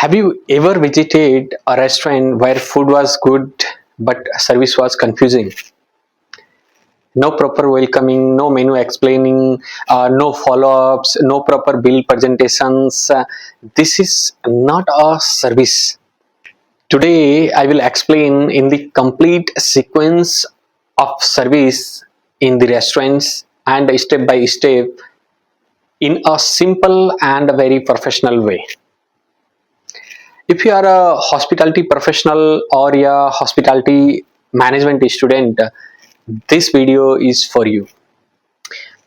Have you ever visited a restaurant where food was good but service was confusing? No proper welcoming, no menu explaining, no follow ups, no proper bill presentations. This is not a service. Today, I will explain in the complete sequence of service in the restaurants and step by step in a simple and very professional way. If you are a hospitality professional or a hospitality management student, this video is for you.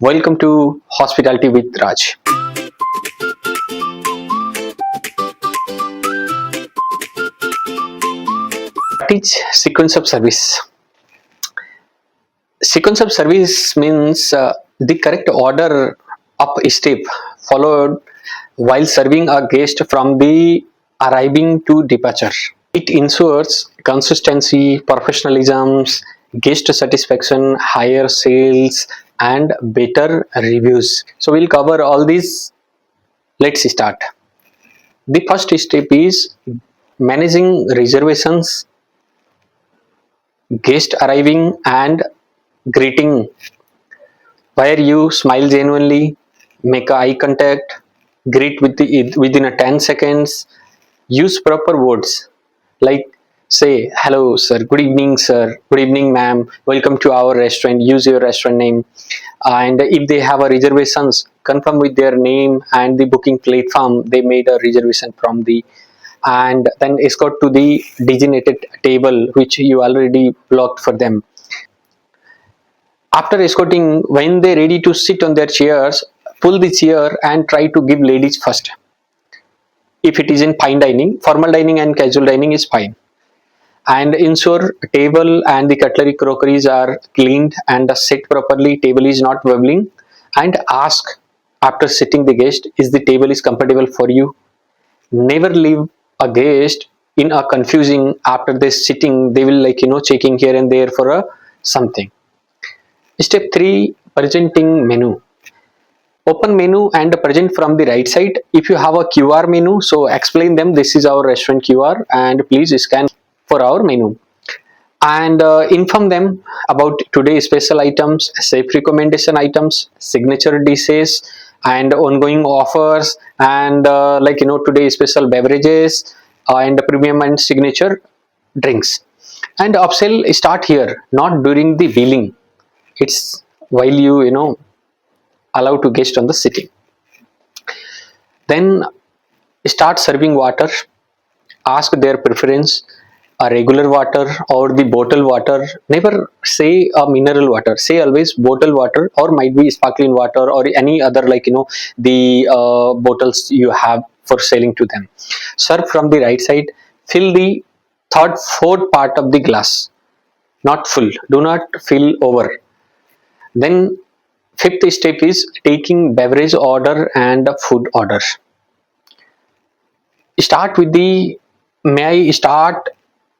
Welcome to Hospitality with Raj. What is sequence of service? Sequence of service means the correct order of step followed while serving a guest from the arriving to departure. It ensures consistency, professionalism, guest satisfaction, higher sales, and better reviews. So we'll cover all these. Let's start. The first step is managing reservations, guest arriving, and greeting, where you smile genuinely, make eye contact, greet within a 10 seconds, use proper words like say hello sir, good evening sir, good evening ma'am, welcome to our restaurant, use your restaurant name. And if they have a reservations, confirm with their name and the booking platform they made a reservation from the, and then escort to the designated table which you already blocked for them. After escorting, when they ready to sit on their chairs, pull the chair and try to give ladies first. If it is in fine dining, formal dining and casual dining is fine. And ensure table and the cutlery crockeries are cleaned and set properly, table is not wobbling. And ask after sitting the guest, is the table is comfortable for you? Never leave a guest in a confusing. After this sitting, they will checking here and there for a something. Step 3, presenting menu. Open menu and present from the right side. If you have a QR menu, so explain them this is our restaurant QR and please scan for our menu. And inform them about today's special items, safe recommendation items, signature dishes, and ongoing offers, and today's special beverages and premium and signature drinks. And upsell start here, not during the billing. It's while you allow to guest on the sitting. Then start serving water. Ask their preference, a regular water or the bottled water. Never say a mineral water, say always bottled water, or might be sparkling water or any other the bottles you have for selling to them. Serve from the right side. Fill the third fourth part of the glass, not full, do not fill over. Then fifth step is taking beverage order and food order. Start with the, may I start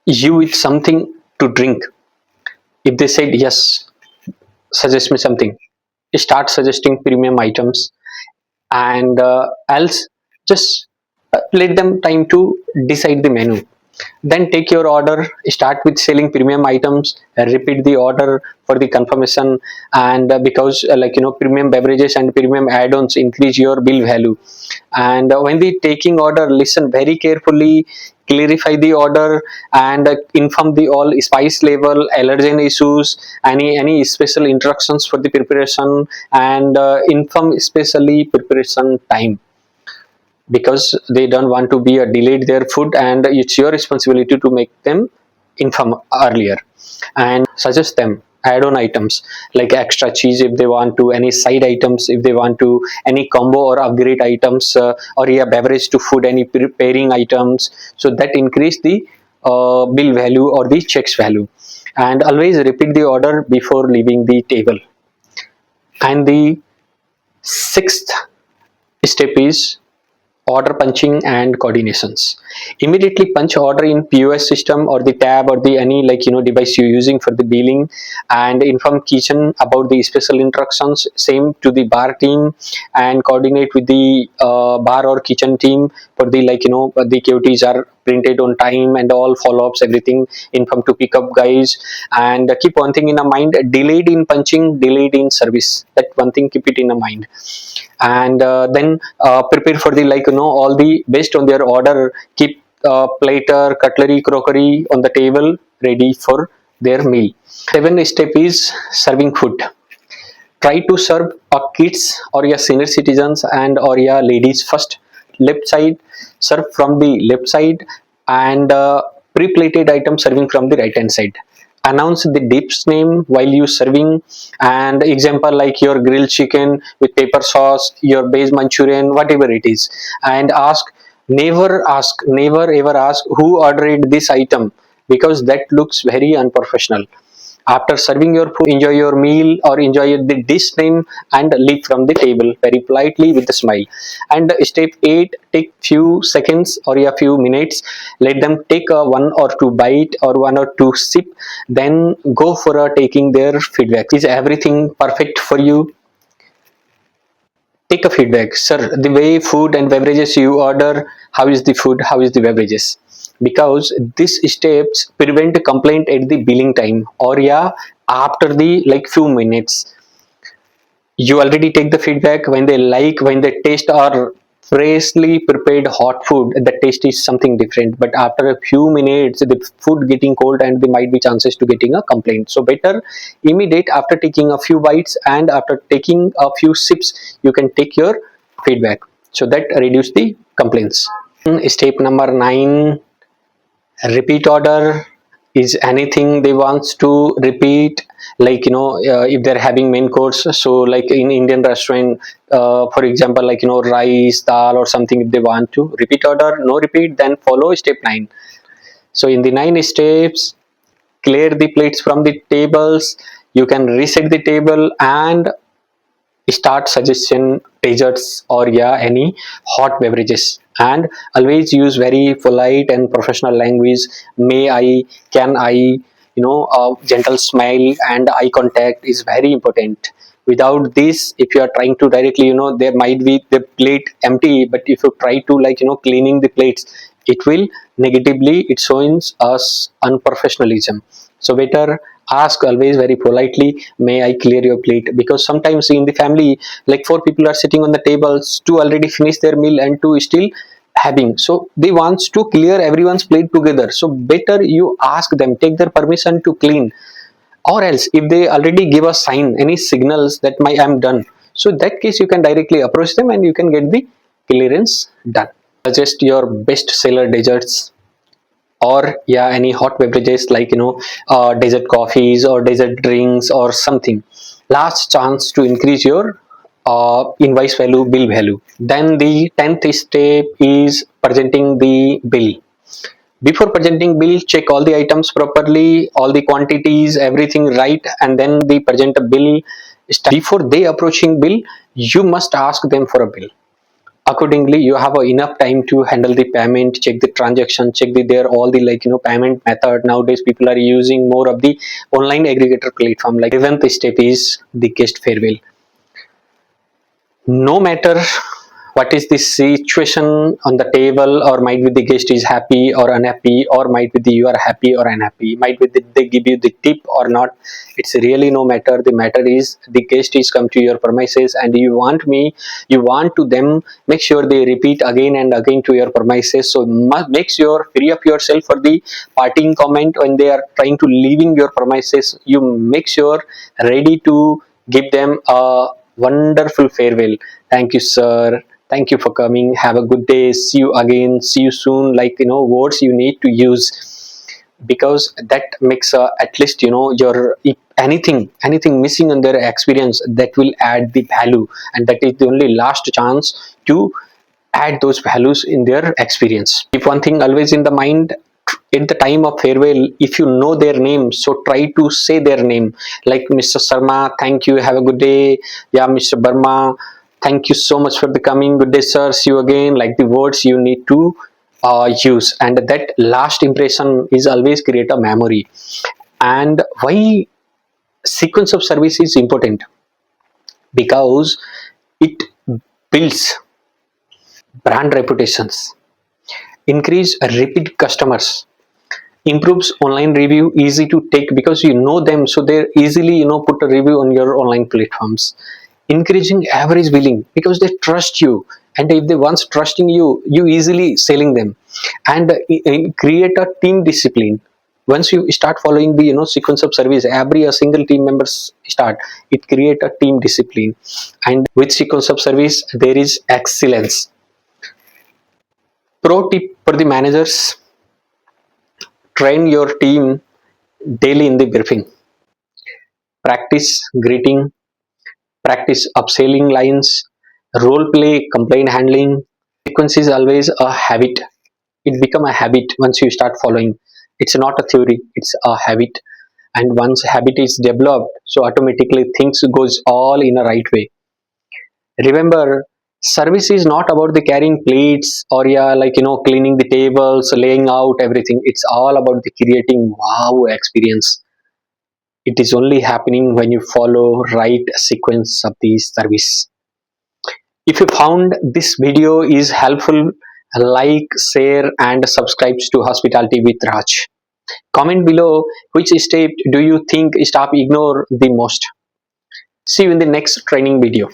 you with something to drink? If they said yes, suggest me something. Start suggesting premium items, and else just let them time to decide the menu. Then take your order, start with selling premium items, repeat the order for the confirmation. And because premium beverages and premium add-ons increase your bill value. And when the taking order, listen very carefully, clarify the order, and inform the all spice level, allergen issues, any special instructions for the preparation, and inform especially preparation time, because they don't want to be delayed their food, and it's your responsibility to make them inform earlier. And suggest them add-on items like extra cheese if they want to, any side items if they want to, any combo or upgrade items, or a beverage to food, any pairing items, so that increase the bill value or the checks value. And always repeat the order before leaving the table. And the sixth step is order punching and coordinations. Immediately punch order in POS system or the tab or the any device you're using for the billing, and inform kitchen about the special instructions. Same to the bar team, and coordinate with the bar or kitchen team for the the QTs are printed on time and all follow-ups, everything. Inform to pick up guys, and keep one thing in a mind: delayed in punching, delayed in service. That one thing, keep it in a mind. And then prepare for the all the based on their order. Keep platter, cutlery, crockery on the table ready for their meal. Seven step is serving food. Try to serve kids or your senior citizens and or your ladies first. Left side, serve from the left side, and pre-plated item serving from the right hand side. Announce the dish name while you serving, and example like your grilled chicken with pepper sauce, your beige manchurian, whatever it is. And never ever ask who ordered this item, because that looks very unprofessional. After serving your food, enjoy your meal or enjoy the dish name and leave from the table very politely with a smile. And step 8, take few seconds or a few minutes, let them take a one or two bite or one or two sip, then go for taking their feedback. Is everything perfect for you? Take a feedback. Sir, the way food and beverages you order, how is the food, how is the beverages? Because these steps prevent complaint at the billing time, or yeah, after the few minutes. You already take the feedback. When they when they taste or freshly prepared hot food, the taste is something different, but after a few minutes the food getting cold and there might be chances to getting a complaint. So better immediate after taking a few bites and after taking a few sips, you can take your feedback, so that reduce the complaints. Step number 9, repeat order. Is anything they wants to repeat, if they're having main course, so like in Indian restaurant, for example, rice, dal or something. If they want to repeat order, no repeat, then follow step 9. So in the 9 steps, clear the plates from the tables. You can reset the table and start suggestion desserts or yeah, any hot beverages. And always use very polite and professional language. May I, can I, gentle smile and eye contact is very important. Without this, if you are trying to directly, there might be the plate empty, but if you try to cleaning the plates, it will negatively, it shows us unprofessionalism. So better ask always very politely, may I clear your plate? Because sometimes in the family, like 4 people are sitting on the tables, 2 already finished their meal and 2 still having, so they wants to clear everyone's plate together. So better you ask them, take their permission to clean, or else if they already give a sign, any signals that my I'm done, so that case you can directly approach them and you can get the clearance done. Suggest your best seller desserts or yeah, any hot beverages like dessert coffees or dessert drinks or something. Last chance to increase your invoice value, bill value. Then the 10th step is presenting the bill. Before presenting bill, check all the items properly, all the quantities, everything right, and then the present a bill. Before they approaching bill, you must ask them for a bill. Accordingly, you have enough time to handle the payment, check the transaction, check their all the payment method. Nowadays people are using more of the online aggregator platform. Like 11th step is the guest farewell. No matter what is the situation on the table, or might be the guest is happy or unhappy, or might be you are happy or unhappy, might be they give you the tip or not, it's really no matter. The matter is the guest is come to your premises and you want to them, make sure they repeat again and again to your premises. So make sure free up yourself for the parting comment. When they are trying to leaving your premises, you make sure ready to give them a wonderful farewell. Thank you, sir, thank you for coming, have a good day, see you again, see you soon, words you need to use. Because that makes at least your, if anything missing in their experience, that will add the value, and that is the only last chance to add those values in their experience. If one thing always in the mind, at the time of farewell, if you know their name, so try to say their name, like Mr. Sharma, thank you, have a good day. Yeah, Mr. Burma, Thank you so much for the coming. Good day, sir. See you again. Like the words you need to use, and that last impression is always create a memory. And why sequence of service is important? Because it builds brand reputations, increase repeat customers, improves online review, easy to take because you know them, so they're easily put a review on your online platforms. Increasing average billing because they trust you, and if they once trusting you, you easily selling them. And create a team discipline. Once you start following the sequence of service, every a single team members start, it create a team discipline. And with sequence of service there is excellence. Pro tip for the managers: train your team daily in the briefing. Practice greeting, practice upselling lines, role play complaint handling. Sequence is always a habit. It become a habit once you start following. It's not a theory, it's a habit. And once habit is developed, so automatically things goes all in a right way. Remember, service is not about the carrying plates or yeah, like cleaning the tables, laying out everything. It's all about the creating wow experience. It is only happening when you follow right sequence of the service. If you found this video is helpful, like, share and subscribe to Hospitality with Raj. Comment below which step do you think staff ignore the most. See you in the next training video.